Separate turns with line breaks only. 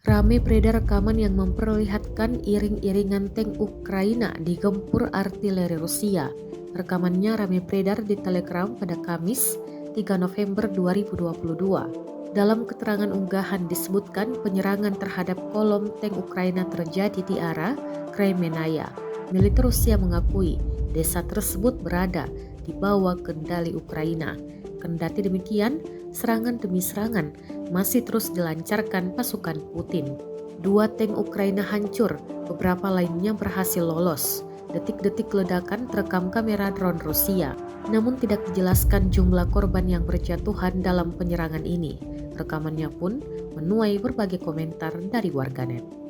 Rame beredar rekaman yang memperlihatkan iring-iringan tank Ukraina digempur artileri Rusia. Rekamannya rame beredar di Telegram pada Kamis, 3 November 2022. Dalam keterangan unggahan disebutkan penyerangan terhadap kolom tank Ukraina terjadi di arah Kremenaya. Militer Rusia mengakui desa tersebut berada di bawah kendali Ukraina. Kendati demikian, serangan demi serangan masih terus dilancarkan pasukan Putin. 2 tank Ukraina hancur, beberapa lainnya berhasil lolos. Detik-detik ledakan terekam kamera drone Rusia, namun tidak dijelaskan jumlah korban yang berjatuhan dalam penyerangan ini. Rekamannya pun menuai berbagai komentar dari warganet.